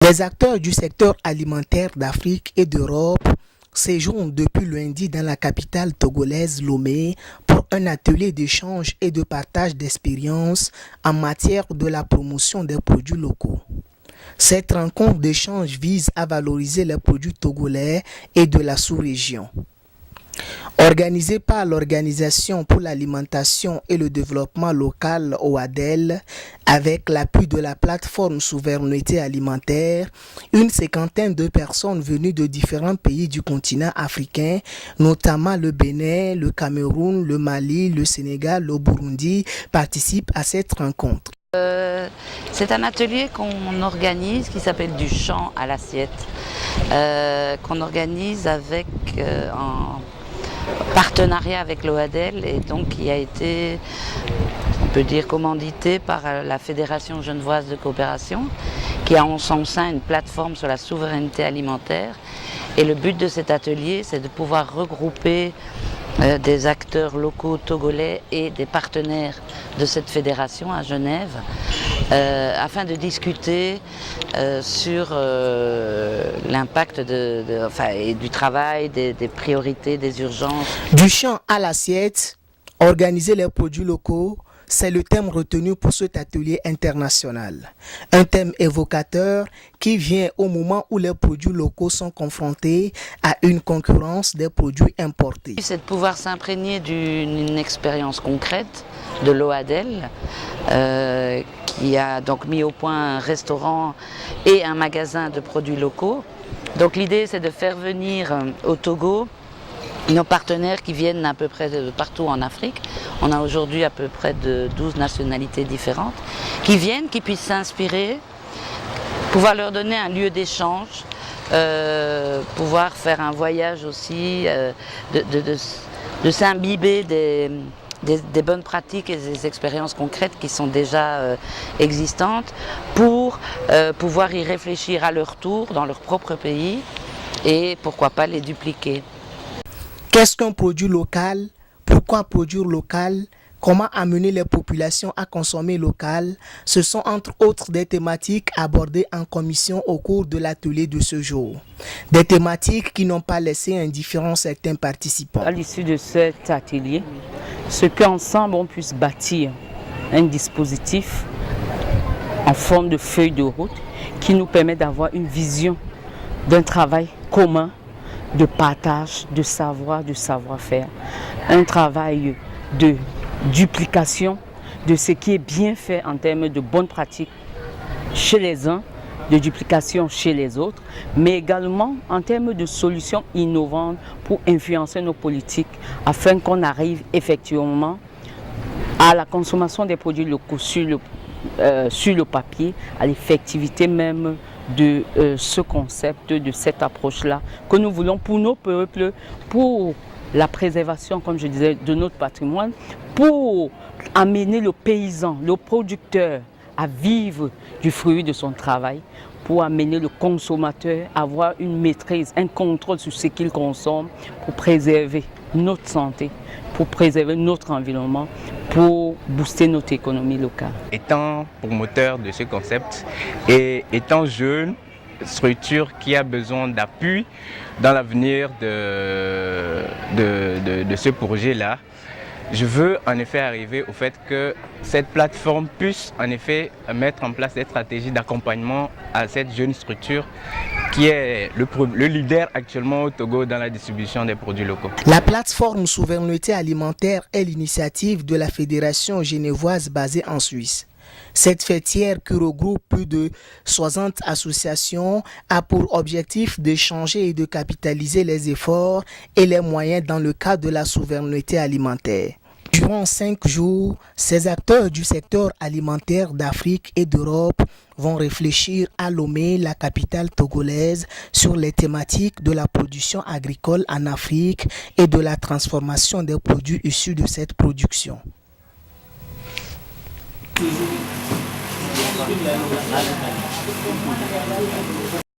Les acteurs du secteur alimentaire d'Afrique et d'Europe séjournent depuis lundi dans la capitale togolaise Lomé pour un atelier d'échange et de partage d'expériences en matière de la promotion des produits locaux. Cette rencontre d'échange vise à valoriser les produits togolais et de la sous-région. Organisée par l'Organisation pour l'alimentation et le développement local OADEL, avec l'appui de la plateforme Souveraineté alimentaire, une cinquantaine de personnes venues de différents pays du continent africain, notamment le Bénin, le Cameroun, le Mali, le Sénégal, le Burundi, participent à cette rencontre. C'est un atelier qu'on organise qui s'appelle Du champ à l'assiette, qu'on organise avec en partenariat avec l'OADEL et donc qui a été, on peut dire, commandité par la Fédération genevoise de coopération qui a en son sein une plateforme sur la souveraineté alimentaire. Et le but de cet atelier, c'est de pouvoir regrouper des acteurs locaux togolais et des partenaires de cette fédération à Genève afin de discuter sur l'impact du travail, des priorités, des urgences. Du champ à l'assiette, organiser les produits locaux, c'est le thème retenu pour cet atelier international. Un thème évocateur qui vient au moment où les produits locaux sont confrontés à une concurrence des produits importés. C'est de pouvoir s'imprégner d'une expérience concrète de l'OADEL qui a donc mis au point un restaurant et un magasin de produits locaux. Donc l'idée, c'est de faire venir au Togo nos partenaires qui viennent à peu près de partout en Afrique. On a aujourd'hui à peu près de 12 nationalités différentes qui viennent, qui puissent s'inspirer, pouvoir leur donner un lieu d'échange, pouvoir faire un voyage aussi, de s'imbiber des bonnes pratiques et des expériences concrètes qui sont déjà existantes pour pouvoir y réfléchir à leur tour dans leur propre pays et pourquoi pas les dupliquer. Qu'est-ce qu'un produit local? Pourquoi produire local? Comment amener les populations à consommer local? Ce sont entre autres des thématiques abordées en commission au cours de l'atelier de ce jour. Des thématiques qui n'ont pas laissé indifférents certains participants. À l'issue de cet atelier, ce qu'ensemble on puisse bâtir un dispositif en forme de feuille de route qui nous permet d'avoir une vision d'un travail commun, de partage, de savoir, de savoir-faire. Un travail de duplication de ce qui est bien fait en termes de bonnes pratiques chez les uns, de duplication chez les autres, mais également en termes de solutions innovantes pour influencer nos politiques afin qu'on arrive effectivement à la consommation des produits locaux sur le papier, à l'effectivité même de ce concept, de cette approche-là que nous voulons pour nos peuples, pour la préservation, comme je disais, de notre patrimoine, pour amener le paysan, le producteur à vivre du fruit de son travail, pour amener le consommateur à avoir une maîtrise, un contrôle sur ce qu'il consomme, pour préserver notre santé, pour préserver notre environnement, pour booster notre économie locale. Étant promoteur de ce concept et étant jeune, structure qui a besoin d'appui dans l'avenir de ce projet-là, je veux en effet arriver au fait que cette plateforme puisse en effet mettre en place des stratégies d'accompagnement à cette jeune structure qui est le leader actuellement au Togo dans la distribution des produits locaux. La plateforme Souveraineté alimentaire est l'initiative de la Fédération genevoise basée en Suisse. Cette fêtière qui regroupe plus de 60 associations a pour objectif d'échanger et de capitaliser les efforts et les moyens dans le cadre de la souveraineté alimentaire. Durant 5 jours, ces acteurs du secteur alimentaire d'Afrique et d'Europe vont réfléchir à Lomé, la capitale togolaise, sur les thématiques de la production agricole en Afrique et de la transformation des produits issus de cette production.